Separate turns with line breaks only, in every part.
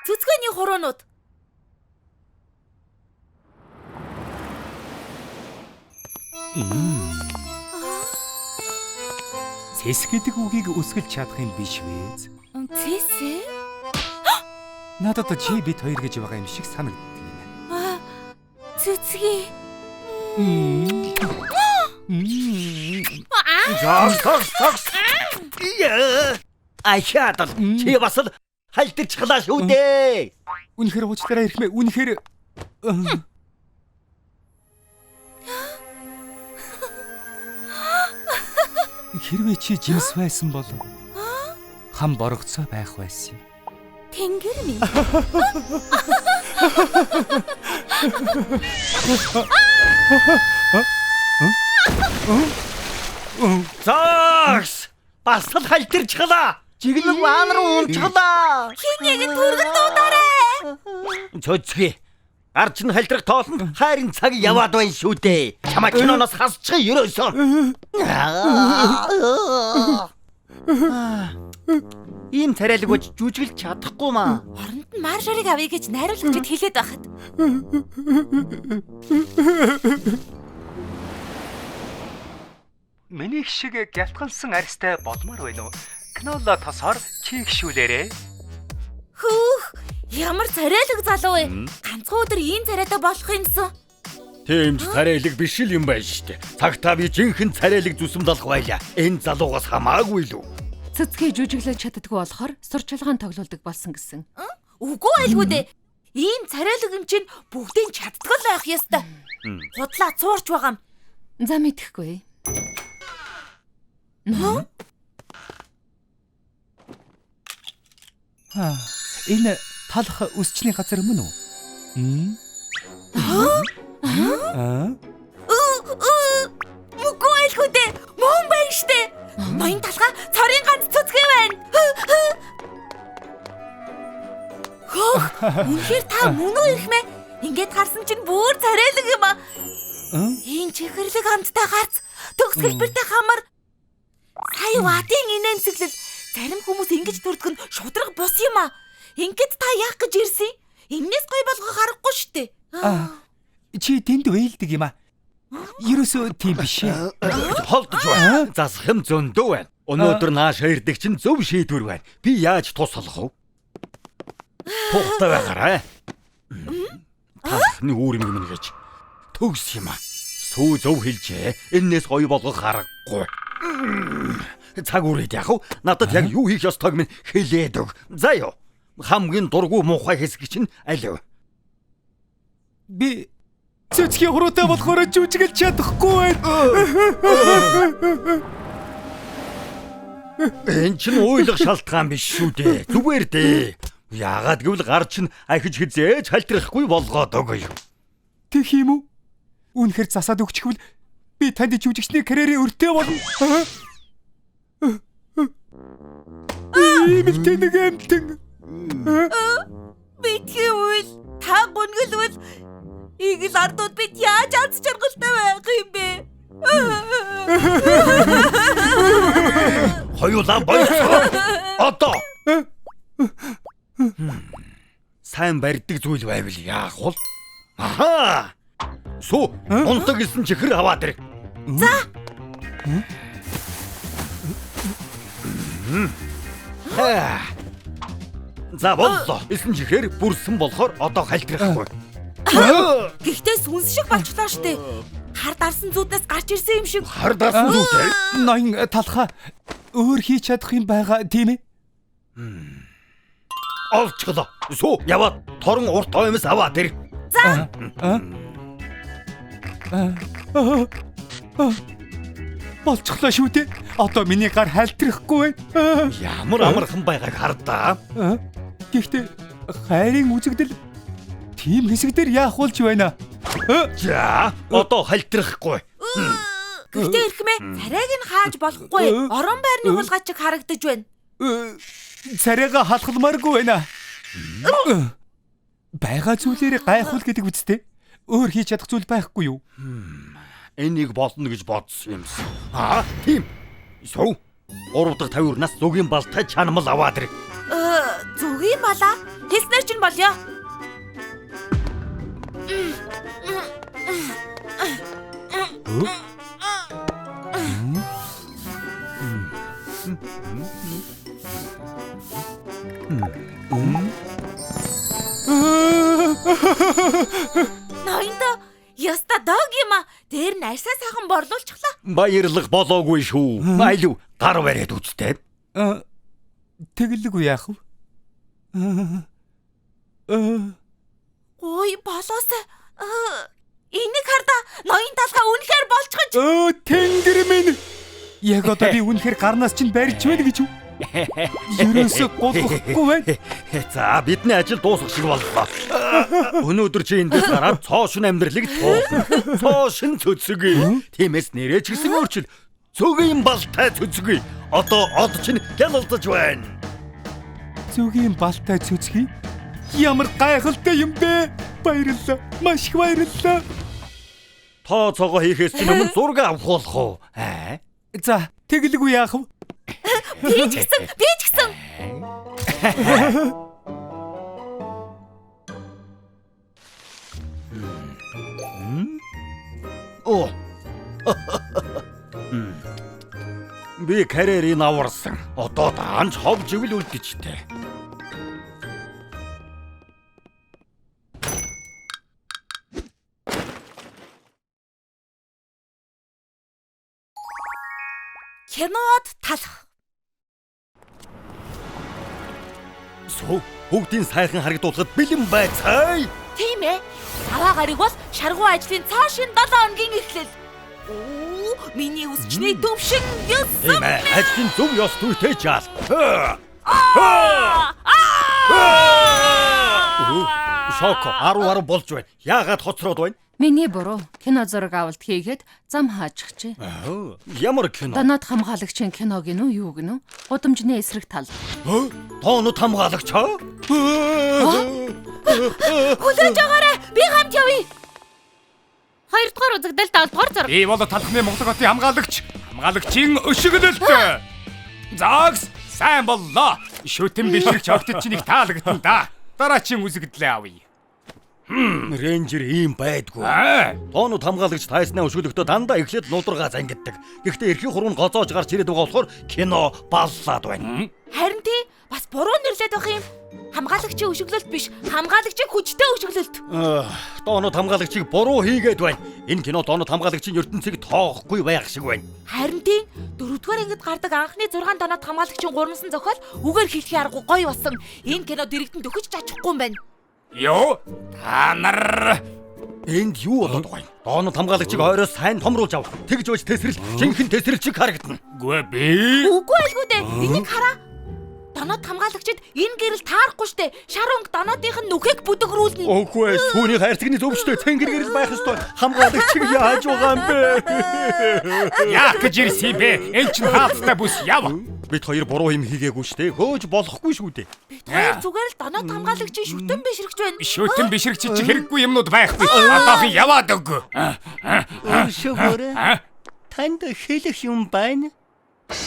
Цэцгээний хуруунууд.
Цэс гэдэг үгийг үсгэлж чадах юм биш вэ?
Цэс?
Надад чи бид хоёр гэж байгаа юм шиг санагддаг юм.
Цэцгээ.
Ачаатал чи бас л хальтчихлаа шүү дээ.
Үнэхээр уучлаарай ирхмээ. Үнэхээр хэрвээ чи жимс байсан бол хам боргоцоо байх байсан юм.
Тэнгэр минь.
Заас бас л хальтчихлаа. Жиглэн ван руу унчихлаа.
Хин яг түргэн дуудаарай.
Цөцгий. Арч нь хальтрах тоолно хайрын цаг яваад байна шүү дээ. Чамаа киноноос хасчих ерөөсөө. Ийм царайлаг үж жүжиглэж чадахгүй маа.
Оронд нь маршарыг авъя гэж найруулагчид хэлээд байхад.
Миний шиг гялтгалсан арьстай болмоор байна уу? Киноло тосоор чи гişүүлээрэ.
Хүүх, ямар царайлаг залуу вэ? Ганцхан өдөр ийм царайтай болох юмсан.
Тэмч царайлаг биш л юм байна штэ. Цагтаа би жинхэнэ царайлаг зүсэмд олох байлаа. Энэ залуугаас хамаагүй л үү?
Цэцгээ жүжиглэж чаддаггүй болохоор сурчлагын тоглоулдаг болсон гэсэн.
Үгүй байлгүй дээ. Ийм царайлаг юм чинь бүгдийн чаддгал байх ёстой. Худлаа цуурч байгаа юм.
За мэдэхгүй.
Энэ талах үсчний газар мөн үү?
Үгүй байлгүй дээ. Мөн байна штэ. Ноён талхаа цорын ганц цэцгээ байна. Хөөх, үнэхээр та мөн үү ирхмээ? Ингээд харсан чинь бүр царайлаг юм аа. Ийм чихэрлэг хамттай гарц, төгс хэлбэртэй хамар. Сая ватын инээмсэглэл зарим хүмүүс ингэж төрдөг нь шудраг бус юм аа. Ингээд та яах гэж ирсэн? Эмнээс гоё болгох харахгүй штэ.
Чи тэнд вээлдэг юм аа. Ерөөсөө тийм биш ээ.
Холдож байна. Засах юм зөндөө байна. Өнөөдөр нааш хоёрдаг чинь зөв шийдвэр байна. Би яаж туслах вэ? Тухтай байгаарай. Тахны үүрэг юм гэж төгс юм аа. Сүү зөв хэлжээ. Эннээс гоё болгох аргагүй. Цаг үрээд яах вэ? Надад яг юу хийх ёстойг минь хэлээд өг. За ёо. Хамгийн дургүй муухай хэсэг чинь аль вэ?
Би цэцгийн хуруутай болохоор жүжиглэж чадахгүй байна.
Энэ чинь уйлах шалтгаан биш шүү дээ. Зүгээр дээ. Яагаад гэвэл гар чинь ахиж хизээж хальтрахгүй болгоод өгөө.
Тэг юм уу? Үнэхээр засаад өгчихвэл би танд жүжигчний карьерийн өртөө болно. Ийм л тэнэг амтан.
Битгий үйл та гүнгэлвэл игэл ардууд бид яаж аз жаргалтай байх юм бэ?
Хоёулаа болцоо. Одоо. Сайн барьдаг зүйл байвал яах вэ? Аха. Суу, унтаг гэсэн чихэр аваад ирэх.
За.
За боллоо. Эсэн чихэр бүрсэн болохоор одоо хальтрахгүй.
Гэхдээ сүнс шиг болчлоо штэ. Хар дарсан зүуднээс гарч ирсэн юм шиг.
Хар дарсан зүйтэй.
Ноён талхаа өөр хийж чадах юм байгаа тийм ээ?
Олчглоо. Суу, яваад торон урт оймос аваад ирэх.
За.
Болчихлоо шүү дээ. Одоо миний гар хальтрахгүй байна.
Ямар амархан байгааг хардаа.
Гэхдээ хайрын үзэгдэл тийм хэсэг дээр яах болж байна?
За, одоо хальтрахгүй.
Гэхдээ ирхмээ царайг нь хааж болохгүй. Орон байрны хулгайчиг харагдаж байна.
Царайга халахламааргүй байна. Бага зүйлээр гайхуул гэдэг үстэй. Өөр хийж чадах зүйл байхгүй юу?
Энийг болно гэж бодсон юмсан. Тийм. Суу. 3 дахь 50 нас зүгийн балтай чанамал аваад ирэх.
Зүгийн балаа Хэлснээр чинь болё. Ноёндоо яста дог юм а. Дээр нь арьсаа сайхан борлуулчихлаа.
Баярлах болоогүй шүү. Айлуу гар бариад үзтээ.
Тэгэлгүй яах вэ?
Ой болоосаа. Энийг харда ноён талхаа үнэхээр болчихж.
Тэнгэр минь. Яг одоо би үнэхээр гарнаас чинь барьж байна гэж юу? Ерөөсөө голохгүй байна.
За бидний ажил дуусах шиг боллоо. Өнөөдөр чи эндээс гараад цоошин амьдралыг туулна. Цоошин цөцгий. Тиймээс нэрээ ч гэсэн өөрчил. Цөгийн балтай цөцгий. Одоо од чинь гялалдаж байна.
Цөгийн балтай цөцгий. Ямар гайхалтай юм бэ? Баярлалаа. Маш их баярлалаа.
Тоо цогоо хийхээс чинь өмнө зураг авах болох уу?
За, тэгэлгүй яах вэ?
Би ч гэсэн.
Оо. Би карьерийг аварсан. Одоо даанч ховж ивэл үлдэжтэй.
Кинод талах.
Бүгдийн сайхан харагдуулахад бэлэн байцгаая.
Тийм ээ. Аваа гариг бол шаргуу ажлын цаашин 7 хоногийн эхлэл. Миний үсчний төвшин ёс.
Тийм ээ. Ажлын зөв ёс түүтэй жаал. Шок 10 болж байна. Яагаад хоцроод байна?
Миний буруу. Кино зураг авалт хийгээд зам хаачихжээ.
Ямар кино?
Донод хамгаалагчийн кино гинүү юу гинүү? Гудамжны эсрэг тал.
Тоонууд хамгаалагч аа?
Хүлээж байгаарай. Би хамт явъя. 2 дугаар үзэгдэл 7 дугаар зураг.
Би бол талхны Монгол хотын хамгаалагч. Хамгаалагчийн өшөглөлт. Загс сайн боллоо. Шүтэн бишрэгч огтд чинь их таалагдсан да. Дараачийн үзэгдлээ авъя.
Рейнжер ийм байдгүй. Тоонууд хамгаалагч тайснаа өшгөлөхдөө дандаа эхлээд нудрага зангиддаг. Гэхдээ эрхийн хуруу гоцоож гарч ирээд байгаа болохоор кино баллаад байна.
Харин тий бас буруу нэрлээд байх юм. Хамгаалагчийн өшөглөлт биш, хамгаалагчийн хүчтэй өшөглөлт.
Тоонууд хамгаалагчийг буруу хийгээд байна. Энэ кино тоонууд хамгаалагчийн ертөнцийг тоохгүй байх шиг байна.
Харин тий 4-р ангид гардаг анхны 6 доноод хамгаалагчийн гурвансан зохиол үгээр хэлхийн аргагүй гоё болсон. Энэ кино дэрэгдэн төгөж чадчихгүй юм байна.
Йоо, та нар
энд юу болоод байгаа юм? Тоонууд хамгаалагчийг ойроос сайн томруулж ав. Тэгж байж тесрэл, жинхэнэ тесрэл чиг харагдана.
Үгүй би.
Үгүй алгүй дээ. Энийг хараа. Доноод хамгаалагчид энэ гэрэл таарахгүй штэ. Шар өнг доноодынх нь нүхийг бүдгрүүлнэ.
Үгүй ээ, түүний хайрцагны зөвштэй цэнгэр гэрэл байх ёстой. Хамгаалагчийг яаж байгаа юм бэ?
Яах гэж ирсэн бэ? Энд чинь хаалттай бүс яв.
Бид хоёр буруу юм хийгээгүй штэ. Хөөж болохгүй шүү дээ.
Бид хоёр зүгээр л доноод хамгаалагчийн шүтэн бишрэгч байна.
Шүтэн бишрэгч чи хэрэггүй юмнууд байхгүй. Одоо би яваад өг.
Шүгөрэ. Танд хэлэх юм байна?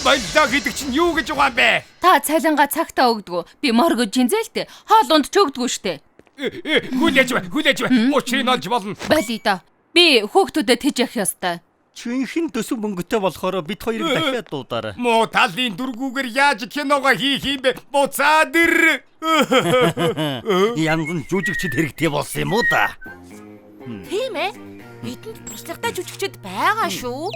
Баялаа гэдэг чинь юу гэж байгаа юм бэ?
Та цалингаа цагтаа өгдгөө. Би моргож инзэлтэй. Хоолунд ч өгдгөө штэ.
Хүлээж бай. Учрыг олж болно.
Бали да. Би хүүхдүүдэд тэжээх ёстой.
Чинхэн төсөв мөнгөтэй болохоор бид хоёрыг дахиад дуудаарай.
Мо талын дургүйгээр яаж киногоо хийх юм бэ? Буцаад ир.
Янз нь жүжигчд хэрэгтэй болсон юм уу да?
Тийм ээ. Бидэнд туршлагатай жүжигчд байгаа шүү.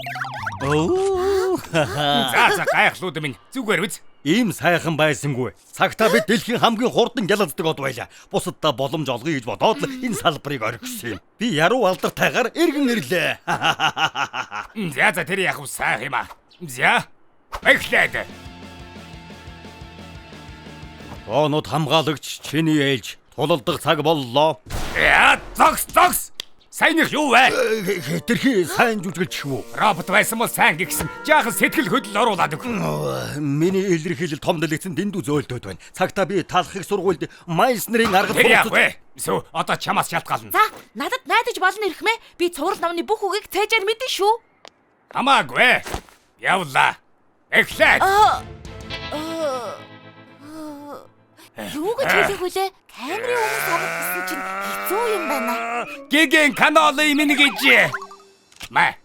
За гайхлууд минь зүгээр үз.
Ийм сайхан байсангүй. Цагтаа бид дэлхийн хамгийн хурдан гялалздаг од байлаа. Бусаддаа боломж олгоё гэж бодоод л энэ салбарыг орхисон юм. Би яруу алдартайгаар эргэн ирлээ.
За тэр яг сайх юм аа. За. Эхлээд.
Тоонууд хамгаалагч чиний ээлж тулалдах цаг боллоо.
Зогс. Сайн их юу вэ?
Хэтэрхий сайн жүжиглч шүү.
Робот байсан бол сайн гихсэн. Жаахан сэтгэл хөдлөл оруулаад өг.
Миний илэрхийлэл том дэлгэцэн дэндүү зөөлдөд байна. Цагтаа би талахыг сургуульд Майснерын арга
суралцсан. Сүү одоо чамаас шалтгаална.
За, надад найдаж болно ирхмээ. Би цуврал номны бүх үгийг цээжээр мэдэн шүү.
Хамаагүй. Явлаа. Эхлээд.
Юу гэж хэлэх вүлээ? Камерын өмнө савд гэсэн чинь хэцүү юм байна.
Гэгэн каналын минь гэж. Маа.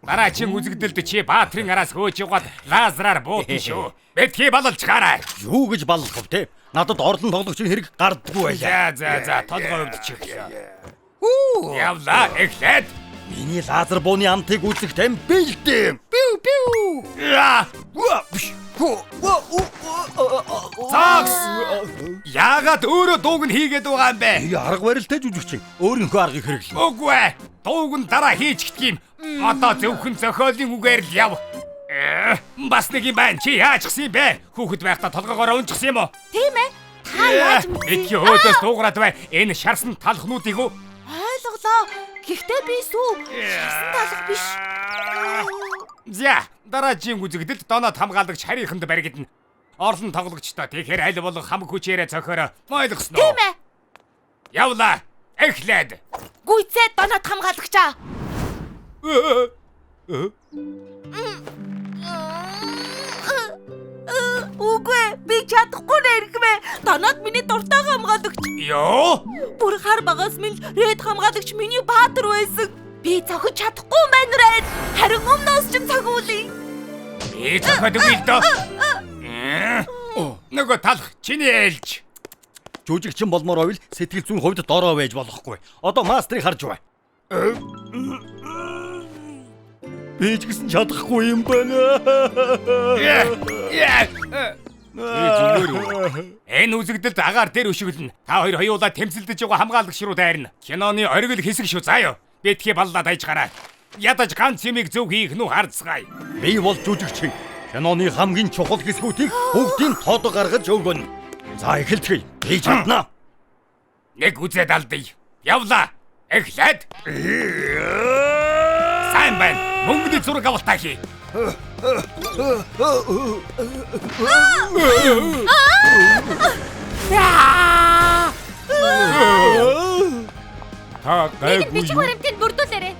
Дараагийн үзэгдэлд чи баатрин араас хөөж яваад лазераар буутна шүү. Бэтгий балалж гараа.
Юу гэж баллах вэ те? Надад орлон тоглогчийн хэрэг гардаггүй байлаа.
За толгой өвдөж чихлээ. Явла эхлээд.
Миний лазер бууны амтыг үзэх тань бэлдээ.
Загс. Яагаад өөрөө дууг нь хийгээд байгаа юм бэ?
Арга барилтай жүжигчин. Өөрийнхөө аргыг хэрэглэн.
Үгүй ээ. Дууг нь дараа хийж гэх юм. Одоо зөвхөн зохиолын үгээр л яв. Бас нэг юм байна. Чи яаж гисэн бэ? Хүүхэд байхдаа толгоогоор унжсан юм уу?
Тийм ээ. Та яаж
Эдгээр өөдөөс дуугараад бай. Энэ шарсан талхнуудыг уу?
ойлголоо. Гэхдээ би сүү. Шарсан талах биш.
За, дараагийн үзэгдэлд донод хамгаалагч харийнханд баригдана. Орлон тоглогчтой тэгэхээр аль болох хамаг хүчээрээ цохиороо ойлгосноо.
Тийм ээ.
Явла. Эхлээд.
Гүйцээ донод хамгаалагчаа. Үгүй би чадахгүй нэрхмэ. Донод миний дуртай хамгаалагч.
Йоо.
Бүр хар багаас минь ред хамгаалагч миний баатар байсан. Би цохиж чадахгүй юм байна ред. Харин өмнөөс ч цогиулъя.
Би цохиодгүй л доо. Нөгөө талх чиний ээлж.
Жүжигчин болмоор байвал сэтгэл зүйн хувьд дорой байж болохгүй. Одоо мастрыг харж бай. Би ч гэсэн чадахгүй юм байна.
Энэ үзэгдэлд агаар дээр өшөглөн. Та хоёр хоёулаа тэмцэлдэж байгаа хамгаалагч руу дайрна. Киноны оргил хэсэг шүү заа юу. Бэтгий баллаад айж гараа. Ядаж ганц юмыг зөв хийх нь харцгаая.
Би бол жүжигчин. Киноны хамгийн чухал хэсгүүдийг бүгдийг тод гаргаж өгнө. За эхэлцгээе. Би чадна.
Нэг үзээд алдъя. Явла. Эхлээд. Сайн байна. Мөнгөний зураг авалтаа хий. Та гайгүй.
Би чи баримтыг бүрдүүлээрэй.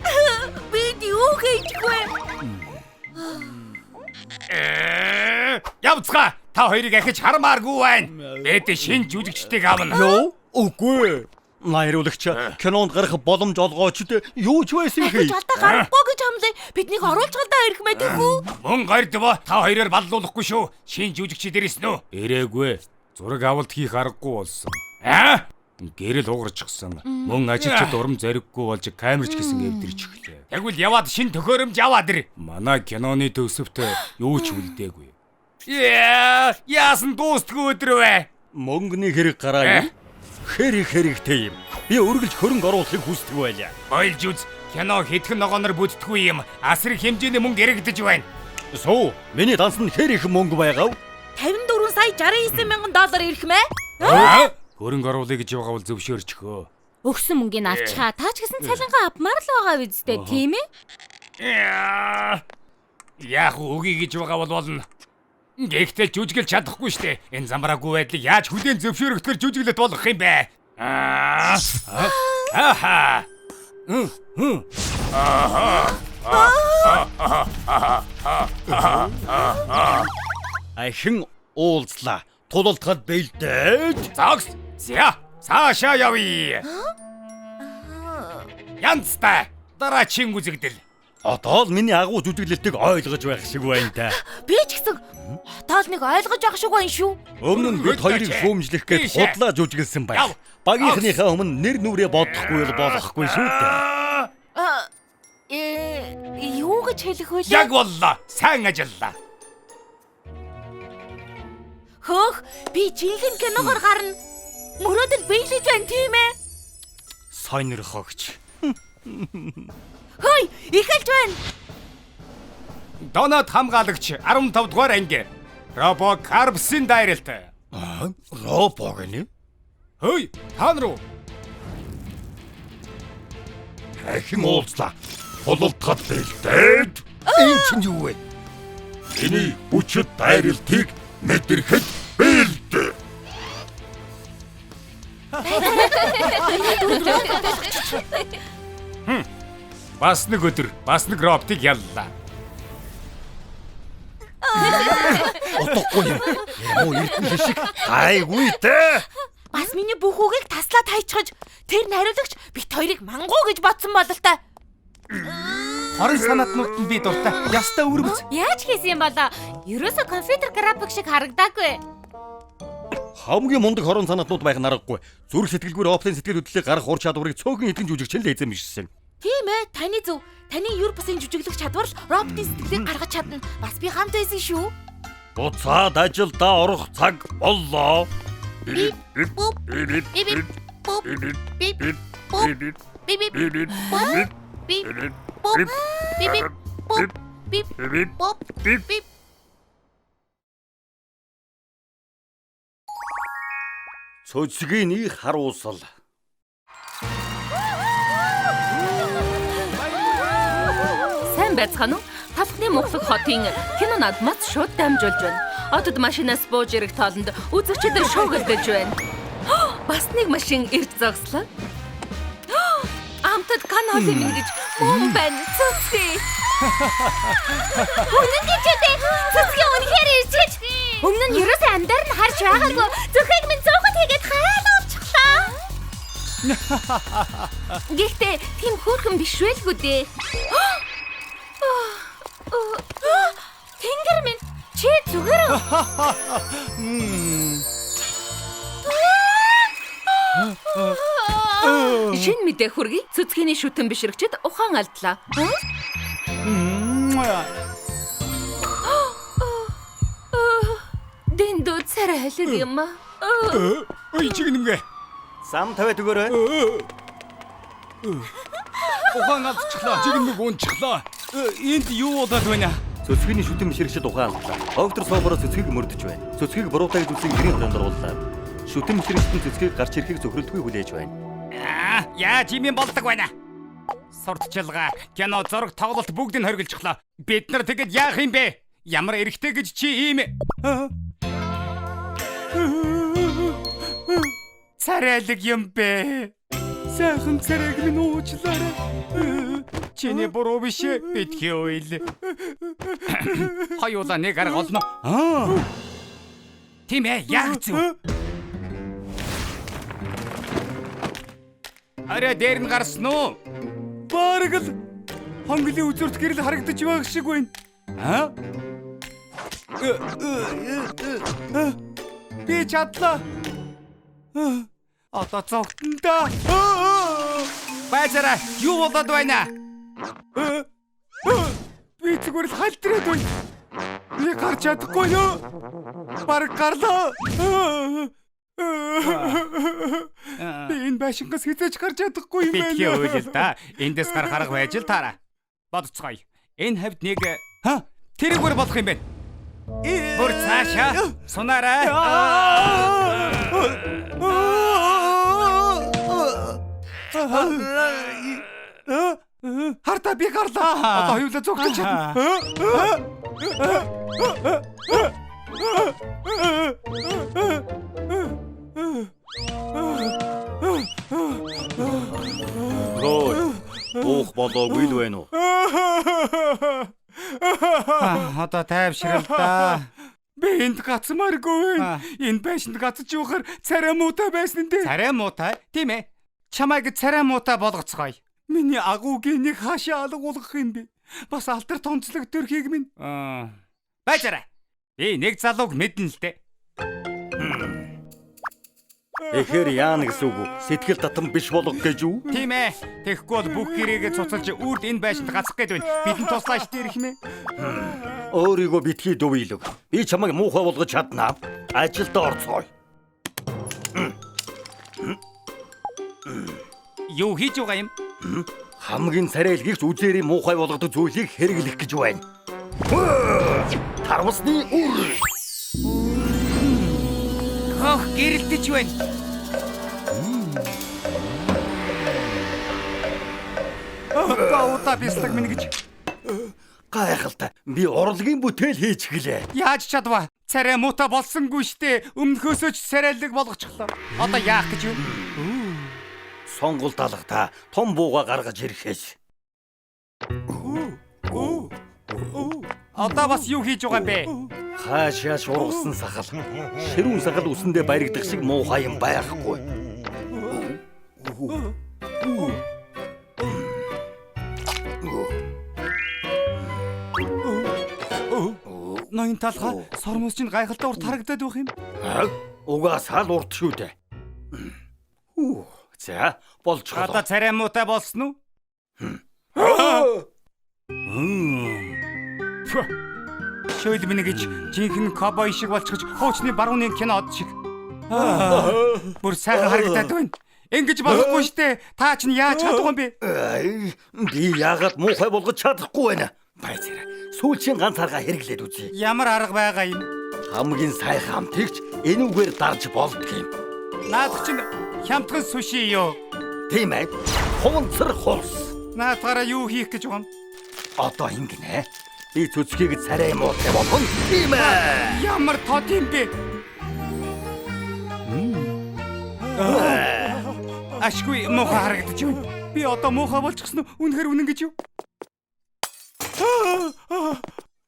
Би юу хийчихвэ?
Явцгаа. Та хоёрыг ахиж хармааргүй байна. Бид шинэ жүжигчдийг авна.
Юу? Үгүй. Найруулагч кинонд гарах боломж олгоочд юу ч байсан хий.
Жалтаа гарахгүй гэж хамлаа. Биднийг оруулж гадаа ирэх мэ тэгвүү?
Мөн гордво. Та хоёроор баллуулахгүй шүү. Шинэ жүжигчид ирсэн үү? Ирээгүй. Зураг авалт хийх аргагүй болсон. Гэрэл угарчихсан. Мөн ажилчид урам зориггүй болж камерч гэсэн эвдэрч эхлэв. Тэгвэл яваад шинэ төхөөрөмж аваад ир. Манай киноны төвсөвт юу ч үлдээгүй. Яасан дуустгүй өдөр вэ?
Мөнгөний хэрэг гараа. Хэрэгтэй юм. Би үргэлж хөрөнгө оруулахыг хүсдэг байлаа.
Ойлж үз. Кино хэдхэн ногоонор бүтдэггүй юм. Асар их хэмжээний мөнгө эргэж байна.
Суу, миний дансанд их мөнгө байгаав.
54 сая 69 мянган доллар ирэх мэ?
Хөрөнгө оруулъя гэж байгаа бол зөвшөөрчихөө.
Өгсөн мөнгөний авчихаа. Та ч гэсэн цалингаа авмаар л байгаа үстэй, тийм ээ?
Яг үгүй гэж байгаа бол болно. Гэхдээ жүжиглэж чадахгүй штэ. Энэ замбраагүй байдлыг яаж хүлээн зөвшөөрөхдгөр жүжиглэж болох юм бэ?
Ахин уулзлаа. Тулалдахад бэлдээд.
Загс. За, цаашаа явъя. Янцтай. Дараагийн үзэгдэл.
Одоо л миний агуу жүжиглэлтийг ойлгож байх шиг байна та.
Би ч гэсэн хотоол нэг ойлгож авах шиг байна шүү.
Өмнө нь бид хоёрыг шүүмжлэх гэж худлаа жүжиглсэн байна. Багийнхныхаа өмнө нэр нүрээ бодохгүй л болохгүй шүү дээ.
Юу гэж хэлэх вэ?
Яг боллоо. Сайн ажиллаа.
Хөөх, би жинхэнэ киногоор гарна. Мөрөөдөл биелэж байна тийм ээ.
Сонирхогч.
Хөөе, эхэлж байна.
Донод хамгаалагч 15 дугаар анги. Робо Карбсын дайралтай.
Робо гэнэ?
Хөөе, хаан руу.
Ахин уулзлаа. Тулалдахад бэлдээд. Энэ чинь юу вэ? Эний бүчит дайралтыг мэдрэхэд бэлдээ.
Бас нэг өдөр, бас нэг роботыг яллаа.
утгагүй юм. Ямуу эрдэнэ шиг гайгүй дээ.
Бас миний бүх үгийг таслаад хайчихаж тэр нариулагч бит хоёрыг мангуу гэж бодсон бол та.
Хорон санаатнууд нь би дуртай. Ястаа өргөц.
Яаж хийсэн юм болоо? Ерөөсө компьютер график шиг харагдаагүй.
Хамгийн мундаг хорон санаатнууд байх наргагүй. Зүрх сэтгэлгүйр офлайн сэтгэл хөдлөлийг гарах ур чадварыг цөөхөн эдгэн жүжигч л эзэм бишсэн.
Тийм ээ, таны зөв. Таны юр бусын жүжиглэх чадвар л роботын сэтгэлийг гаргаж чадна. Бас би хамт байсан шүү.
Буцаад ажилдаа орох цаг боллоо.
Бип буп бип бип буп бип бип буп бип бип бип буп бип буп бип бип буп бип бип буп бип.
Цөцгийн харуусал.
Сайн байцгаана уу? Тавхны Мухлаг хотын кино надмаас шууд дамжуулж байна. Одод машинаас бууж ирэх тоолонд үзэгчид шуугилдэж байна. Бас нэг машин ирж зогслоо. Амтад канал юм гэж мөн байна. Цэцгээ. Үнэн гэж үү? Цэцгээ үнэхээр ирж. Өмнө нь ерөөсөө амдаар нь харж байгаагүй. Зөвхөн минь зөөхөд хийгээд хаал авчихлаа. Гэхдээ тийм хөөрхөн биш байлгүй дээ. Тэнгэр минь чи зүгээр үү? Шин мэдээ хүргэе. Цэцгээний шүтэн бишрэгчэд ухаан алдлаа. Дэндүү царай халиг юм аа.
Ой чигнэмгэ.
Зам тавиад өгөөрэй.
Ухаан алдчихлаа. Чигнэмэг унчихлаа. Энд юу болоод байна?
Цөцгийн шүтэн мишрэгчд ухаанлаа. Доктор Соборо цөцгийг мөрдөж байна. Цөцгийг буруутай үзүүлсэн гэрийн хорионд орууллаа. Шүтэн мишрэгчдийн цөцгийг гарч ирэхийг зөвхөрлөхгүй хүлээж байна.
Яаж юм болдог байна? Сурталчилгаа, кино, зураг, тоглолт бүгдийг хоригдчихлаа. Бид нар тэгэд яах юм бэ? Ямар эрэхтэй гэж чи ийм царайлаг юм бэ? Сайхан царайг минь уучлаарай. Чиний буруу биш битгий уйл. Хоёулаа нэг арга олно. Тийм ээ, яг зөв. Арай дээр нь гарсан уу? Бараг л хонглын үзүүрт гэрэл харагдаж байх шиг байна. Би чадлаа. Одоо зогтон да. Базара, юу болоод байна? Би зүгээр л халтраад байна. Би гарч чадахгүй юу? Бараг гарлаа. Би энэ байшингаас хизээж гарч чадахгүй юм байна. Битгий уйл да. Эндээс гарах арга байж л таараа. Бодцгоё. Энэ хавьд нэг тэрэгвэр болох юм байна. Бүр цаашаа сунаарай. Харта би гарлаа. Одоо хоёулаа зүгтэж чадна.
Уух болоогүй л байна уу?
Одоо тайвшрал да. Би энд гацмааргүй байна. Энэ байшинд гацж явахаар царай муутай байсан дээ. Царай муутай? Тийм ээ. Чамайг царай муутай болгоцгоё. Миний агуугийн нэг хаашаа алгуулах юм бэ? Бас алтар тонцлог төрхийг минь. Байжаарай. Би нэг залууг мэднэ л дээ.
Эхэр яана гэсэн үг үү? Сэтгэл татам биш болох гэж үү?
Тийм ээ. Тэгэхгүй бол бүх гэрээгээ цуцалж үрд энэ байшинд гацах гээд байна. Бидэнд туслаач дээр их мэ.
Өөрийгөө битгий дөвийлөг. Би чамайг муухай болгож чаднаа. Ажилдаа орцгоё.
Юу хийж байгаа юм?
Хамгийн царайлгийгч үзээрийн муухай болгодог зүйлийг хэрэглэх гэж байна. Тарвасны үр.
Хох гэрэлтэж байна. Гаута бистаг минь гэж.
Гайхалтай. Би урлагийн бүтээл хийж гэлээ.
Яаж чадваа? Царай муутай болсонгүй штэ. Өмнөхөөсөө ч царайлаг болгочихлоо. Одоо яах гэж вэ?
Сонгол талхтаа том бууга гаргаж ирэхээс.
Одоо бас юу хийж байгаа юм бэ?
Хаашаа шургасан сахал. Ширүүн сахал үсэндээ баригдах шиг муухай юм байхгүй.
Ноён талхаа сормос чинь гайхалтай урт харагдаад байх юм.
Угаасаа л урт шүү дээ. За, болж
Одоо
байгаа.
царай муутай болсон уу? Шöyle минь гэж жинхэнэ ковбой шиг болчихж хуучны барууны кинод шиг. Бүр сайхан харагдаад байна. Ингэж болохгүй штэ. Та чинь яаж чадах юм бэ?
Би яагаад муухай болгож чадахгүй байна? Баяцаараа. Сүүлчийн ганц арга хэрэглээд үзье.
Ямар арга байгаа юм?
Хамгийн сайхан хамтгийгч энүүгээр дарж болдгийм.
Наадах чинь хямдхан суши юу?
Тийм ээ. Хунцар хулс.
Наадахаараа юу хийх гэж байгаа юм?
Одоо ингэнэ. Би цөцгийг царай муутай болгоно. Тийм ээ.
Ямар тод юм бэ? Ашгүй муухай харагдаж байна. Би одоо муухай болчихсон уу? Үнэхээр үнэн гэж юу?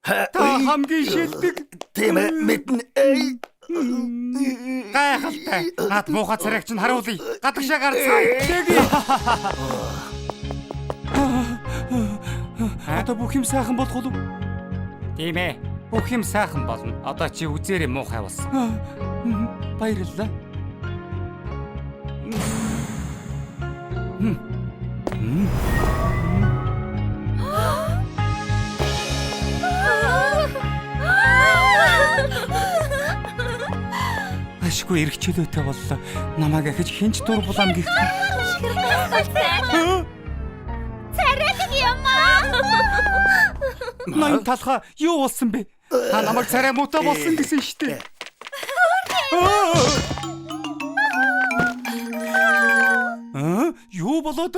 Та хамгийн шилдэг.
Тийм ээ. Мэднэ.
Гайхалтай. Наад муухай царайг чинь харуулъя. Гадагшаа гарцгаа. Тэги. Одоо бүх юм сайхан болох уу? Тийм ээ. Бүх юм сайхан болно. Одоо чи үзээрэй муухай болсон. Баярлалаа. Ашгүй эрх чөлөөтэй боллоо. Намайг ахиж хинч дур булаам гэх.
Царайлаг юм аа.
Ноён талхаа юу болсон бэ? Та намайг царай муутай болсон гэсэн штэ. Юу болоод?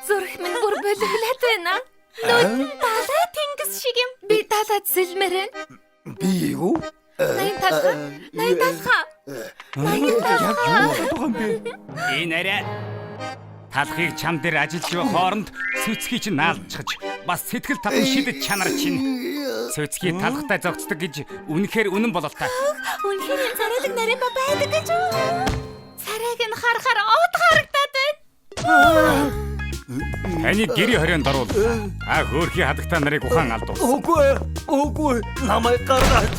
Зүрх минь бүр болиглаад байна. Далай тэнгис шиг юм. Би далайд сэлмэрэн.
Би юу?
Ноён талхаа.
Яг юу болоод байгаа юм бэ? Энэ арай талхыг чам дээр ажиллаж байгаа хооронд цэцгийг чинь наалдчихж бас сэтгэл татам шидэж чанар чинь цэцгийг талхтай зогцдог гэж үнэхээр үнэн бололтой.
Үнэхээр энэ царайлаг нарийн ба байдаг гэж үү? Царайг нь харахаар од харагдаад байна.
Таны гэрийн хорионд оруул. Та хөөрхий хадагтай нарыг ухаан алдуулсан.
Үгүй. Намайг гаргаач.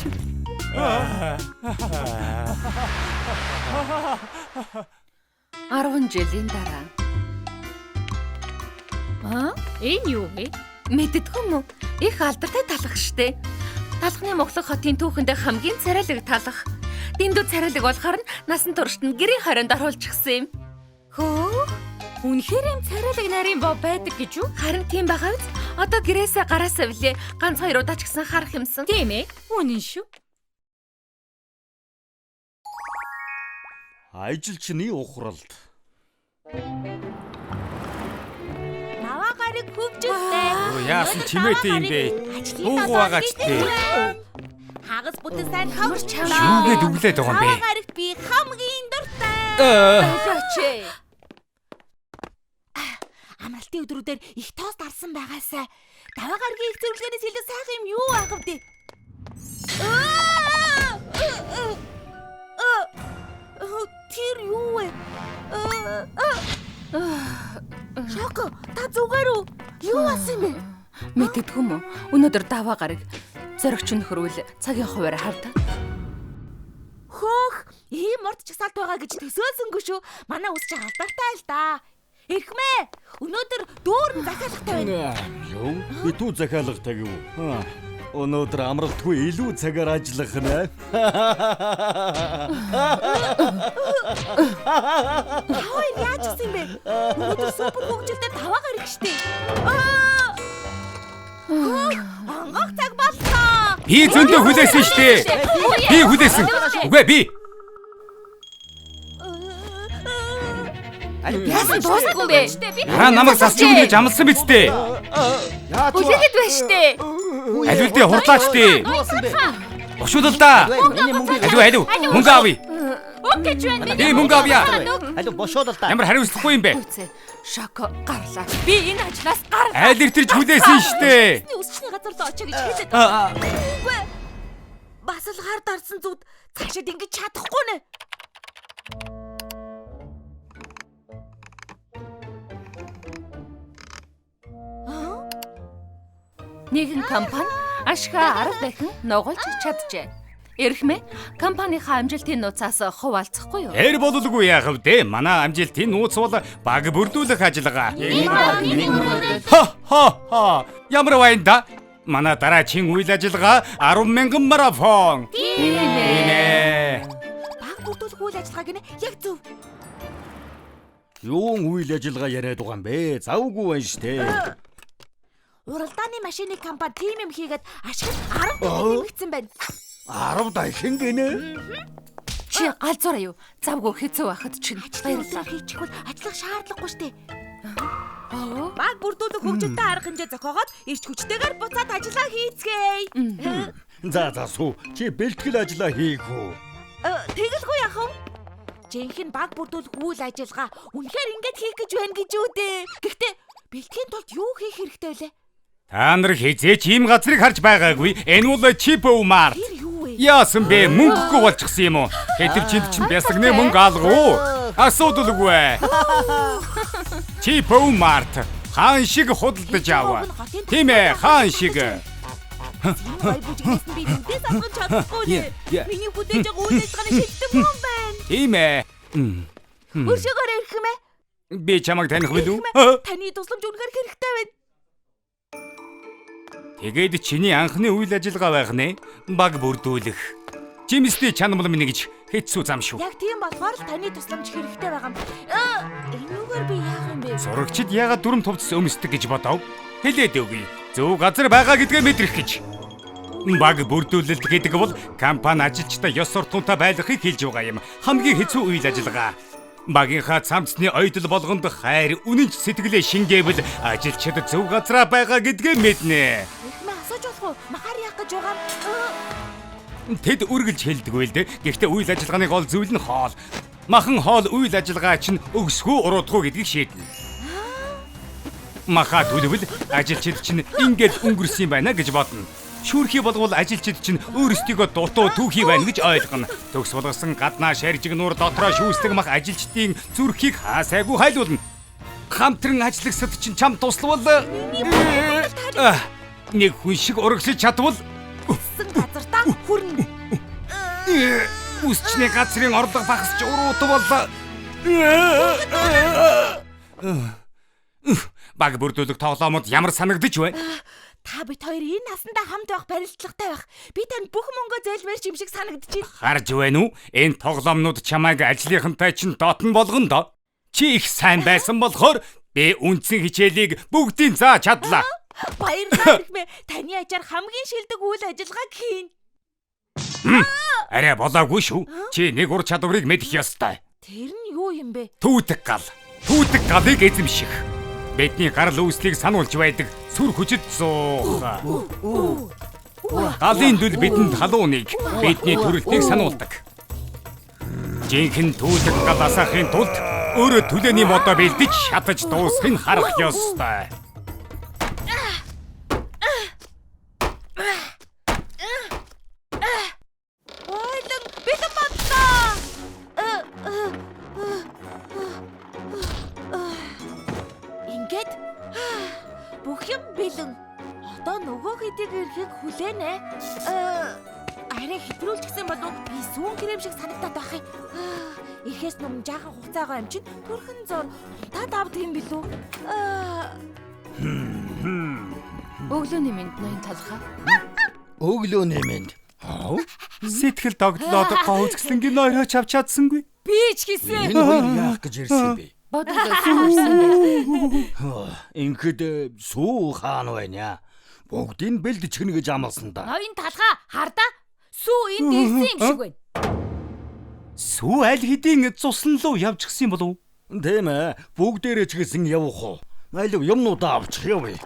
10 жилийн дараа. Энэ юу вэ? Мэддэггүй мүү? Их алдартай талах штэ. Талхны Моглог хотын түүхэндээ хамгийн царайлаг талах. Дэндүү царайлаг болохоор нь насан туршид нь гэрийн хорионд оруулчихсан юм.
Хөө? Үнэхээр юм царайлаг нарийн ба байдаг гэж үү?
Харин тийм байгаа биз? Одоо гэрээсээ гараасаа билээ. Ганц хоёр удаа ч гэсэн харах юмсан.
Тийм ээ. Үнэн шүү.
Ажилчны ухралд.
Наваа гарыг хөвжөлтэй.
Яасан чимээтэй юм бэ? Уугу байгаа ч тээ.
Хагас бүтэн сайн хамарч
Юугээд өглөөд байгаа юм бэ?
Наваа гарагт би хамгийн дуртай.
Болооч ээ.
Амралтын өдрүүдээр их тоос дарсан байгаасаа даваа гаргийн их зөвлөгөөнөөс илүү сайхан юм юу байх вэ? Тэр юу вэ? Шоко, та зүгээр үү? Юу болсон бэ?
Мэддэггүй мүү? Өнөөдөр даваа гараг зоригч нөхөрвөл цагийн хуваар хавда.
Хөөх, ийм урт чагсаалт байгаа гэж төсөөлсөнгүй шүү. Манай ус чи алдартай л да. Эхмээ, өнөөдөр дүүрэн захиалгатай байна.
Юу? Итүү захиалгатай гэв. Өнөөдөр амралтгүй илүү цагаар ажиллах нэ.
Хой яаж гэсэн бэ? Өнөөдөр супер хөгжилтэй даваа гараг штэ. Ангах цаг боллоо.
Би зөндөө хүлээсэн штэ. Би хүлээсэн. Үгүй би.
Яасан дуусахгүй бэ?
Та намайг засч өгнө гэж амласан биз дээ.
Үлээгээд байна штэ.
Алиулдээ хурдлаач дээ. Ушуулал да. Алиу мөнгө авъя.
мөнгө гэж байна.
Би мөнгө авъя.
Алуу бошоо л да.
Ямар хариуцлагагүй юм бэ?
Үгүй шоко гарлаа. Би энэ ажлаас гарлаа.
Айл иртэрч хүлээсэн штэ.
Өсчний газар л очоо гэж хэлээд байна. Үгүй. Бас л хар дарсан зүуд цаашид ингэж чадахгүй нэ.
Нэгэн компани ашгаа 10 дахин нугалж чаджээ. Эрхмээ компанийнхаа амжилтын нууцаас хуваалцахгүй юу?
Тэр бололгүй яах вэ? Манай амжилтын нууц бол баг бүрдүүлэх ажиллагаа. Ха. Ямар вайнда? Манай дараагийн үйл ажиллагаа 10,000 марафон. Тийм ээ.
Баг бүрдүүлэх үйл ажиллагаа гинэ яг зөв.
Юун үйл ажиллагаа яриад байгаа юм бэ? Завгүй байна штэ.
Уралдааны машины компани тим юм хийгээд ашиг 10 дахин нэмэгдсэн байна.
10 дахин гинэ.
Чи галзуураа юу? Завгүй хэцүү байхад чинь
Баярлалаа хийчихвэл ажиллах шаардлагагүй штэ. Баг бүрдүүлэх хөгжилтэй арга хэмжээ зохиогоод ирч хүчтэйгээр буцаад ажиллаа хийцгээе.
За суу. Чи бэлтгэл ажиллаа хийх үү?
Тэгэлгүй яах вэ? Жинхэнэ баг бүрдүүлэх үйл ажиллагаа үнэхээр ингэж хийх гэж байна гэж үү дээ. Гэхдээ бэлтгэхийн тулд юу хийх хэрэгтэй вэ?
Та нар хизээч ийм газрыг харж байгаагүй. Энэ бол Чипомарт.
Тэр юу вэ?
Яасан бэ? Мөнгөгүй болчихсон юм уу? Хэдв чинь бясагны мөнгө алгуу. Асуудалгүй. Чипомарт хаан шиг худалдаж аваа. Тийм ээ, хаан шиг.
Ой бүжигнээс нь би нүдээс авах чадахгүй нэ. Миний бүдээж байгаа үйл ажиллагааны шилдэг юм байна.
Тийм ээ.
Өршөөгөр ирэх юм ээ.
Би чамайг таних билүү?
Таны тусламж үнэхээр хэрэгтэй байна.
Тэгээд чиний анхны үйл ажиллагаа байх нэ? Баг бүрдүүлэх. Жимстэй чанамал минь гэж хэцүү зам шүү.
Яг тийм болохоор л таны тусламж хэрэгтэй байгаа юм. Энүүгээр би яах юм бэ?
Сурагчид яагаад дүрм товцос өмсдөг гэж бодов? Хэлээд өгье. Зөв газар байгаа гэдгээ мэдрэх гэж. Баг бүрдүүлэлт гэдэг бол компани ажилчдаа ёс суртахуунтай байлгахыг хэлж байгаа юм. Хамгийн хэцүү үйл ажиллагаа. Багийнхаа цамцны ойдол болгонд хайр, үнэнч сэтгэлээ шингээвэл ажилчид зөв газараа байгаа гэдгээ мэднэ.
Эхмээ асууж болох уу? Махаар яах гэж байгаа юм?
Тэд үргэлж хэлдэггүй л дээ. Гэхдээ үйл ажиллагааны гол зүйл нь хоол. Махан хоол үйл ажиллагаа чинь өгсгөө уруудгүй гэдгийг шийднэ. Маха төлөвл ажилчид чинь ингээд өнгөрсөн байна гэж бодно. Шүүрхий болгол ажилчид чинь өөрсдийгөө дутуу түүхий байна гэж ойлгоно. Төгс болгосон гаднаа шаржиг нуур дотроо шүүсдэг мах ажилчдын зүрхийг хаасайгүй хайлуулна. Хамтран ажиллагсад чинь чам туславал нэг хүн шиг урагшлж чадвал
Газартаа хүрнэ.
үсчний газрын орлого багасч уруутвал баг бүрдүүлэх тоглоомод ямар санагдаж байна?
Та бид хоёр энэ насандаа хамт байх барилдлагатай байх. Би танд бүх мөнгөө зээлмээрч юм шиг санагдчих.
Харж байна уу? Энэ тоглоомнууд чамайг ажлынхантай чинь дотн болгоно доо. Чи их сайн байсан болохоор би үндсэн хичээлийг бүгдийг зааж чадлаа.
Баярлалаа гэмээ. Таны ачаар хамгийн шилдэг үйл ажиллагааг хийн.
Арай болоогүй шүү. Чи нэг ур чадварыг мэдэх ёстой.
Тэр нь юу юм бэ?
Түүдэг гал. Түүдэг галыг эзэмших. Бидний гарал үүслийг сануулж байдаг сүр хүчит зуух. Галын дүл бидэнд халууныг, бидний төрөлтийг сануулдаг. Жинхэнэ түүдэг гал асаахын тулд өөрөө төлөөний модоо бэлдэж шатаж дуусхыг харах ёстой.
Ойлон бэлэн бодлоо. Ингээд бүх юм бэлэн. Одоо нөгөө хэдийг ирэхийг хүлээнэ. Арай хэтрүүлчихсэн болов би сүүн крем шиг санагдаад байх юм. Ихэс нүм жаахан хугацаагаа юм чинь төрхөн зур та давд юм билүү?
Өглөөний минь ноён талхаа.
Өглөөний минь.
Сэтгэл догтлоод гоцгслэнгийн нойроо авч чадсангүй.
Би ч гэсэн.
Энэ хоёр яах гэж ирсэн бэ?
Бодлогосон байх.
Ингээд суу хаан байна. Бүгдийг бэлдэж гэнэ гэж амласан да.
Ноён талхаа хардаа. Сүү энд ирсэн юм шиг байна.
Сүү аль хэдийн цусан руу явж гисэн болов?
Тийм ээ. Бүгдээрээ ч гэсэн явах уу? Алив юмнуудаа авчих явъя.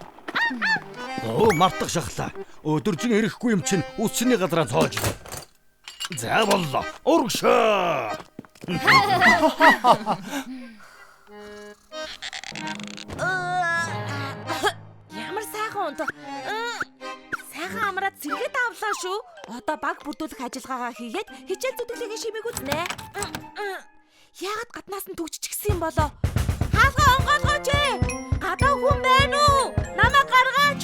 Мартах шахлаа. Өдөржин ирэхгүй юм чинь үсний газараа цоож. За боллоо. Урагшаа.
Ямар сайхан унт. Сайхан амраад сэргээд авлаа шүү. Одоо баг бүрдүүлэх ажиллагаагаа хийгээд хичээл зүтгэлийг шимээг үзнэ. Яагаад гаднаас нь төгжчихсэн юм болоо? Хаалга онгоолгооч ээ. Гадаа хүн байна уу? Намайг гаргаач.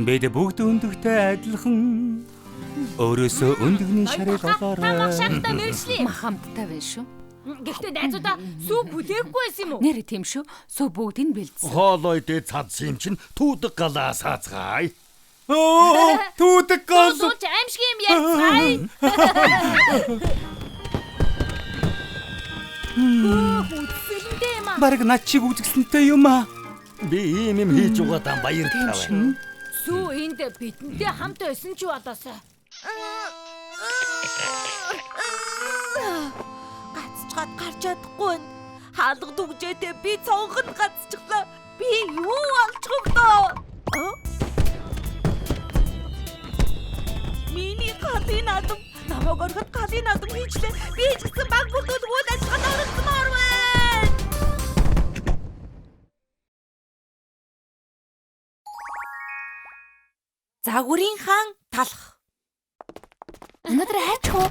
Бид бүгд өндөгтэй адилхан. Өөрөөсөө өндөгний шарыг олоорой.
Шахта мэржлээ.
Махамттай байна шүү.
Гэхдээ найзуудаа сүү бүлээгүй байсан юм уу?
Нэр тийм шүү. Сүү бүгдийг бэлдсэн.
Хоолой дэ цадсан юм чинь түүдэг галаа саацгаая.
Түүдэг гол.
Сууч аимшиг юм ярьцгаая. Үсгэлэнтэй юм аа.
Бараг над чиг үзэсгэлэнтэй юм аа.
Би ийм юм хийж угаадаа баяртай байна.
Сүү энд бидэнтэй хамт байсан ч болоосоо. Гацчгаад гарч чадахгүй байна. Хаалга дүгжээтэй би цонхонд гацчихлаа. Би юу олчихвдоо? Миний галын адам намайг ороход галын адам хийчлээ. Би ч гэсэн баг бүрдүүлэх үйл ажиллагаанд оролцмоор байна. Загварын хаан талах.
Өнөөдөр хайчих уу?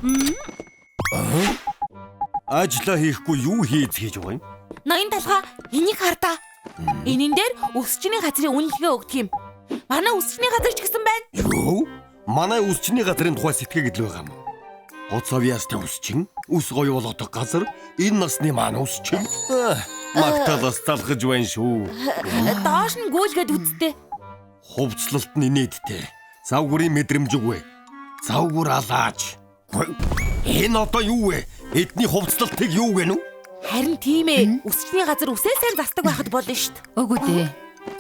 Ажлаа хийхгүй юу хийж байгаа юм?
Ноён талхаа энийг хардаа. Энийн дээр өсчний газрын үнэлгээ өгдөг юм. Манай өсчний газар ч гэсэн байна.
Юу? Манай үсчний газрын тухай сэтгэгээд л байгаа юм. Оцовьяастай үсчин, үс гоё болоод газар, энэ насны маань үсчин. Магтаалаас талхаж байна шүү.
Доош нь гүйлгээд үзтээ.
Хувцлалт нь инээдтэй. Завгүрийн мэдрэмж үгүй. Завгүр алааж. Энэ одоо юу вэ? Эдний хувцлалтыг юу гэнэ үү?
Харин тийм ээ. Өсчний газар үсээ сайн застдаг байхад болно шүү дээ.
Үгүй дээ.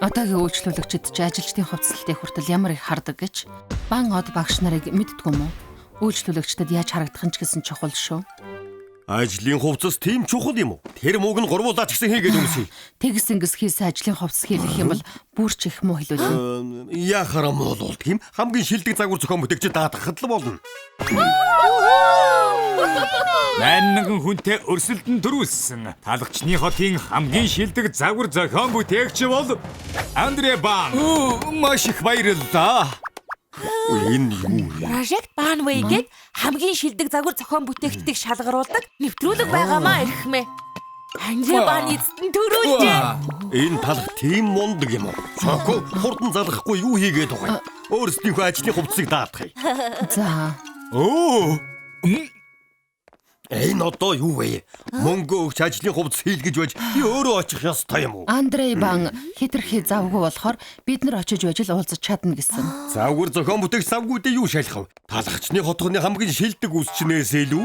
Одоогийн үйлчлүүлэгчид ч ажилчдын хувцсалтыг хүртэл ямар их хардаг гэж бан од багш нарыг мэддэггүй юм уу? Үйлчлүүлэгчдэд яаж харагдах нь ч гэсэн чухал шүү.
Ажлын хувцас тийм чухал юм уу? Тэр мууг нь гурвуулаач гэсэн хийгээд өмсөе.
Тэгс ингэс хийсэн ажлын хувцс хийх юм бол бүр ч их муу хэлүүлнэ.
Яхаар юм бол тийм хамгийн шилдэг загвар зохион бүтээгчид даатгахад л болно.
Маннаган хүнтэй өрсөлдөн төрүүлсэн. Талагчны хотын хамгийн шилдэг загвар зохион бүтээгч бол Андре Бан. Маш их баярлалаа.
Энэ юу вэ?
Project Banway гээд хамгийн шилдэг загвар зохион бүтээгчдийг шалгаруулдаг нэвтрүүлэг байгаамаа эрхмээ. Андре Бан эзэн төрүүлжээ.
Энэ талх тийм мундаг юм уу? Соко хурдан залгахгүй юу хийгээд байгаа юм? Өөрсдийнхөө ажлын хувцсыг даатгая.
За.
Энэ одоо юу вэ? Мөнгө өгч ажлын хувцс хийлгэж байж би өөрөө очих ёстой юм уу?
Андрей Бан хитрхи завгүй болохоор бид нар очиж байж л уулзаж чадна гэсэн.
Завгар зохион бүтээгч завгүйдээ юу шалах вэ? Талагчны хотгоны хамгийн шилдэг үсчнээс илүү.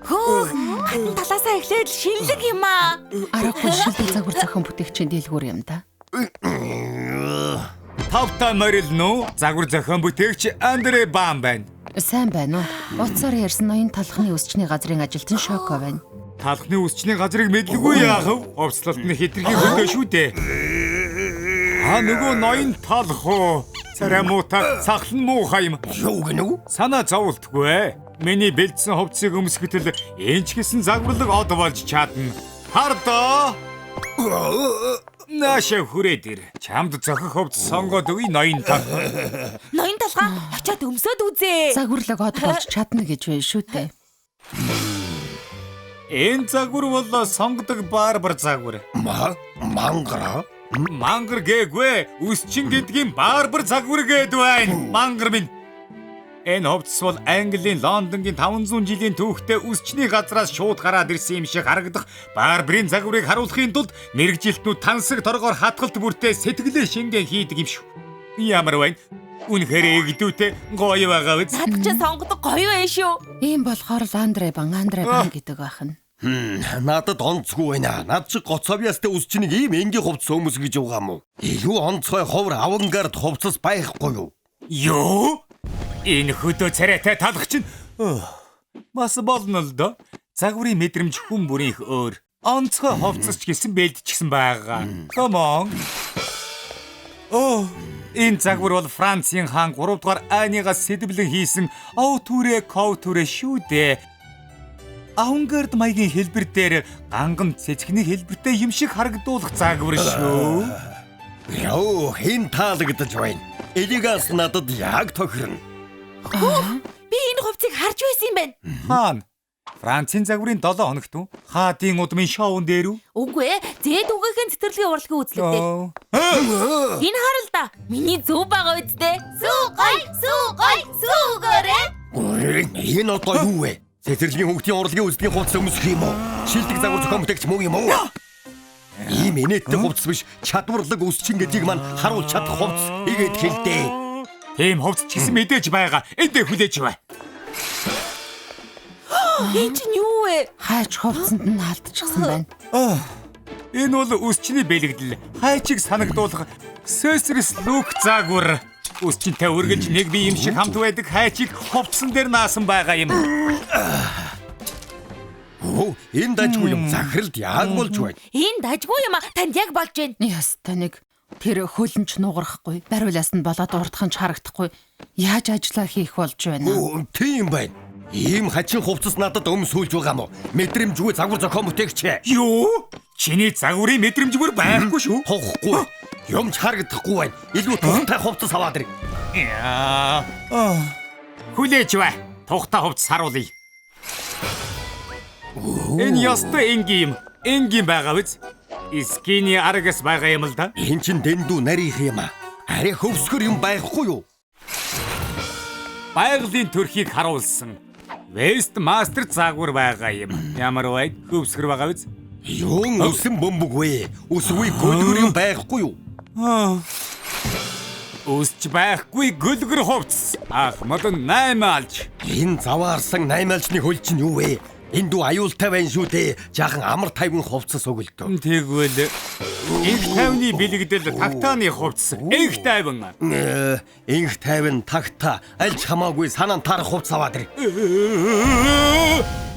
Хатан талаасаа эхлээд шинэлэг юм аа.
Аргагүй шилдэг загвар зохион бүтээгчийн дэлгүүр юм да.
Тавтаа морилно. Загвар зохион бүтээгч Андре Бан байна.
Сайн байна уу? Уцаар ярьсан ноён талхны өсчний газрын ажилтан Шоко байна.
Талхны үсчний газрыг мэдлгүй яах вэ? Овцлолт нь хитрхи хөндөө шүү дээ. Нөгөө ноён талх уу? Царай муутай, цахлан муухай юм.
Юу гэнэ үү?
Санаа зовлтгүй. Миний бэлдсэн хувцсыг өмсгөтөл энэ ч гэсэн загварлаг од болж чадна. Хардаа. Наша хүрээд ир. Чамд зохих хувцс сонгоод өгье ноён талх.
Ноён талхаа очиод өмсөд үзээ.
Загварлаг од болж чадна гэж байна шүү дээ.
Энэ загвар бол сонгодог барбар загвар.
Мангара?
Мангар гээгүй. Үсчин гэдгийн барбар загвар гээд байна. Мангар минь. Энэ хувцс бол Английн Лондонгийн 500 жилийн түүхтэй үсчний газраас шууд гараад ирсэн юм шиг харагдах барбарын загварыг харуулахын тулд мэрэгжилтнүүд тансаг торгоор хатгалт бүртээ сэтгэлээ шингэн хийдэг юм шүү. Ямар байна? Үнэхээр эгдүүтэй гоё байгаа биз?
Над ч сонгодог гоё байна шүү.
Ийм болохоор л Андрей Бан гэдэг байх нь.
Надад онцгүй байна. Над чи гоцовьяастай үсчнийг ийм энгийн хувцас өмс гэж байгаа юм уу? Илүү онцгой ховор авангард хувцас байхгүй юу?
Юу? Энэ хөдөө царайтай талх чинь бас болно л доо. Загварын мэдрэмж хүн бүрийнх өөр. Онцгой хувцасч гэсэн бэлдчихсэн байгаа. Come on. Энэ загвар бол Францын хаан 3 дугаар Анигаас сэдвлэн хийсэн ов түрэ ков түрэ шүү дээ. авангард маягийн хэлбэр дээр ганган цэцгний хэлбэртэй юм шиг харагдуулах загвар шүү.
Яо, хэн таалагдаж байна? Элигаас надад яг тохирно.
Би энэ хувцсыг харж байсан юм байна.
Хаана? Францын загварын 7 хоногт үү? Хаадын удмын шоун дээр үү?
Үгүй ээ, зээд угаахийн цэцэрлэгийн урлагийн үзлэгтэй. Энэ харал да. Миний зөв байгаа үсттэй. Сүүгээрээ.
Энэ одоо юу вэ? Цэцэрлэгийн хөнгөтийн урлагийн үзлэгийн хувцас өмсөх юм уу? Шилдэг загвар зохион бүтээгч мөн юм уу? Ийм инээдтэй хувцас биш, чадварлаг үсчин гэдгийг мань харуулж чадах хувцас игээд хэлдэг.
Тийм хувцас ч гэсэн мэдээж байгаа. Эндээ хүлээж бай.
Энэ чинь юу вэ?
Хайч хувцсанд нь алдчихсан байна.
Энэ бол үсчний бэлэгдэл. Хайчиг санагдуулах Сөсрс лүк загвар. Үсчинтэй үргэлж нэг бие юм шиг хамт байдаг хайчиг хувцсан дээр наасан байгаа юм.
Оо, энэ дажгүй юм захиралд яг болж байна.
Энэ дажгүй юм а. Танд яг болж байна.
Яста нэг тэр хөлнч нугарахгүй, бариулаас нь болоод урдхан ч харагдахгүй. Яаж ажиллаа хийх болж байна?
Оо, тийм байна. Ийм хачин хувцас надад өмсүүлж байгаа мó. Мэдрэмжгүй загвар зохион бүтээгч.
Юу? Чиний загварын мэдрэмжгүй байхгүй шүү.
Тохгүй. Юмч харагдахгүй байна. Илүү тухтай хувцас аваад ирэг.
Хүлээж бай. Тухтай хувцас харуулъя. Энэ ястай энгийн байгаа биз? Искини аргас байгаа юм л да.
Эн чин дэндүү нарийнх юм а. Арай хөвсгөр юм байхгүй юу?
Байгалийн төрхийг харуулсан West Master загвар байгаа юм. Ямар вэ? Хөвсгөр байгаа биз?
Юун өсөн бөмбөг вэ? Өсвүй гөлгөр юм байхгүй юу?
Өсч байхгүй гөлгөр хувцас. Ахмад 8 алж.
Энэ заваарсан 8 альчны хөл чинь юу вэ? Энд дүү аюултай байна шүү дээ. Жаахан амар тайван хувцас өгөлдөө.
Тэгвэл их тайвны бэлэгдэл тагтааны хувцас. Их тайван.
Инх тайван тагта альч хамаагүй санаан тарах хувцас аваад ирэг.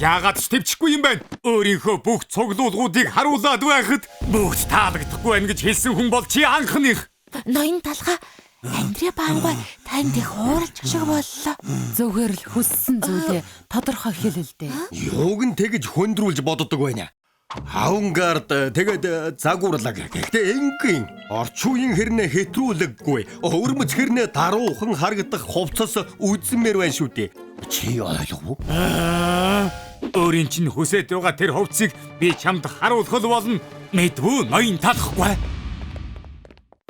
Яагаад ч төвчихгүй юм байна? Өөрийнхөө бүх цуглуулгуудыг харуулад байхад бүгд таалагдахгүй байна гэж хэлсэн хүн бол чи анхных.
Ноён талха Андре Баангай танд их ууралж шиг боллоо.
Зүгээр л хүссэн зүйлээ тодорхой хэлэлдэ.
Юуг нь тэгж хөндрүүлж боддог байна. Авангард тэгээд загварлаг. Гэхдээ энгийн орчин үеийн хэрнээ хэтрүүлэггүй. Өвөрмөц хэрнээ даруухан харагдах хувцас үзмээр байна шүү дээ. Чи ойлгов уу?
Өөрийн чинь хүсэж байгаа тэр хувцсыг би чамд харуулах болно. Мэдвүү ноён талахгүй.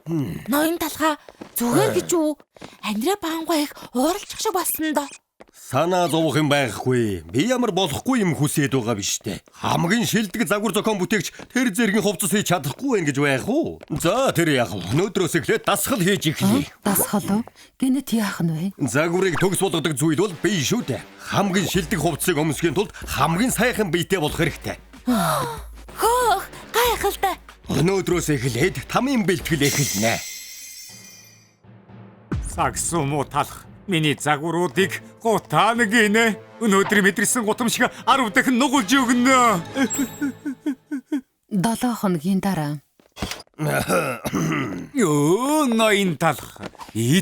Ноён талха зүгээр гэж үү? Андре Баангай их ууралж шиг болсон доо.
Санаа зовох юм байхгүй. Би ямар болохгүй юм хүсээд байгаа биш дээ. Хамгийн шилдэг загвар зохион бүтээгч тэр зэргийн хувцас хийж чадахгүй байх гэж байх уу? За тэр яг өнөөдрөөс эхлээд дасгал хийж эхлэе.
Дасгал уу? Гэнэт яах нь вэ?
Загварыг төгс болгодог зүйл бол бие шүү дээ. Хамгийн шилдэг хувцсыг өмсөхийн тулд хамгийн сайхан биетэй болох хэрэгтэй.
Хөөх, гайхалтай.
Өнөөдрөөс эхлээд тамийн бэлтгэл эхэлнэ.
Сагсуу муу талах. Миний загваруудыг гутаана гинэ. Өнөөдөр мэдэрсэн гутамшиг 10 дахин нугулж өгнө.
7 хоногийн дараа.
Ёо, ноён талах.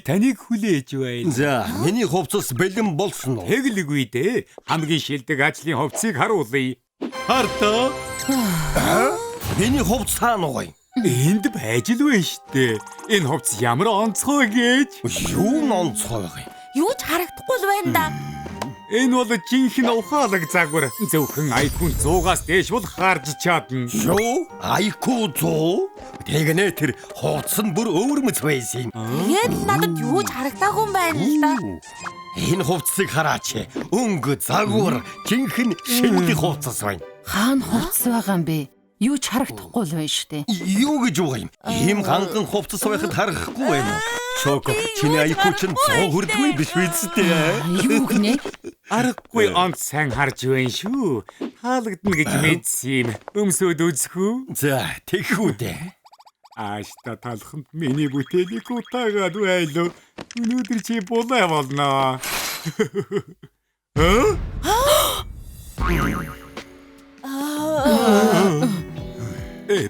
Таныг хүлээж байна.
За, миний хувцас бэлэн болсон уу?
Тэглэггүй дээ. Хамгийн шилдэг ажлын хувцсыг харуулъя. Хартаа.
Миний хувцас хаана уу?
Энд байж л байна штэ. Энэ хувцас ямар онцгой гэж.
Юу онцгой вэ?
Юу ч харагдахгүй л байна да.
Энэ бол жинхэнэ ухаалаг загвар. Зөвхөн IQ 100-аас дээш бол харж чадна.
Юу? IQ 100? Тэгнэ тэр хувцас нь бүр өвөрмөц байсан юм.
Тэгээд надад юу ч харагдаагүй юм байна л да.
Энэ хувцсыг хараач. Өнгө загвар жинхэнэ шинэлэг хувцас байна.
Хаана хувцас байгаа юм бэ? Юу ч харагдахгүй л байна штэ.
Юу гэж байгаа юм? Ийм ганган хувцас байхад харахгүй байна уу? Шоко, чиний IQ чинь 100 хүрдэггүй биш үү?
Юу гинэ?
Аргагүй онц сайн харж байна шүү. Хаалгадна гэж мэдсэн юм. Өмсөд үзэх үү?
За, тэгхүү дээ.
Аашта талханд миний бүтээлийг утаагаад байлоо. Өнөөдөр чи булаа болно.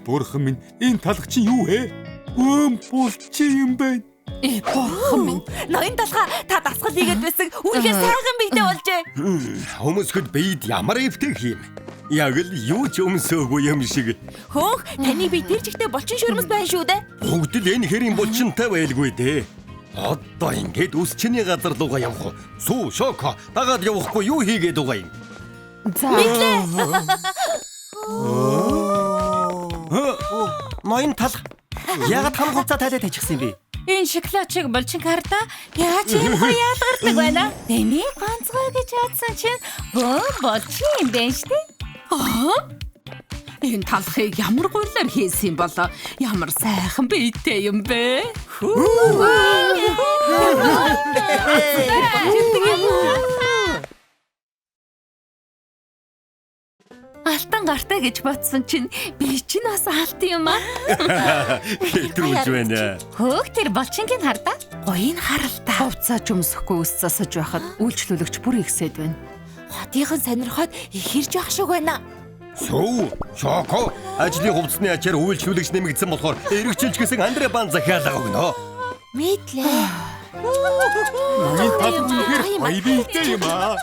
Бурхан минь, энэ талх чинь юу вэ? Бөм булчи юм байна.
Бурхан минь.
Ноён толгой та дасгал хийгээд байсан. Үнэхээр сайхан бийтэй болжээ.
Хүмүүсэд бид ямар эвтэй юм. Яг л юу ч өмсөөгүй юм шиг.
Хөөх, таны бие тэр жигтэй булчин шүрмэс байна шүү дээ.
Бүгд л энэ хэрийн булчинтай байлгүй дээ. Одоо ингээд үсчний газар руугаа явах уу? Сүү, шоко, дагаад явахгүй юу хийгээд байгаа юм?
За.
Ноён тал. Ягаад хам хувцас тайлаад тачихсан юм бэ?
Энэ шоколадчиг булчин карта яаж юм яалгардаг байна? Эний ганцгой гэж бодсон чинь булчин юм байна штэ. Энэ талхыг ямар гуйлаар хийсэн юм болоо? Ямар сайхан бийтэй юм бэ? Алтан гартай гэж бодсон чинь би чинь бас алт юм аа.
Хэтрүүлж байна.
Хөөх тэр булчингийн хардаа. Гоён харалтай. Хувцаач өмсөхгүй ус засаж байхад үйлчлүүлэгч бүр ихсэд байна.
Хотынхан сонирхоод ихэрж явах шиг байна.
Сүү, шоко, ажлын хувцсны ачаар үйлчлүүлэгч нэмэгдсэн болохоор эргэжүүлж гисэн Андре бан захиалга өгнө.
Мэдлээ.
Ноён тал үнэхээр гоё бийтэй юм аа.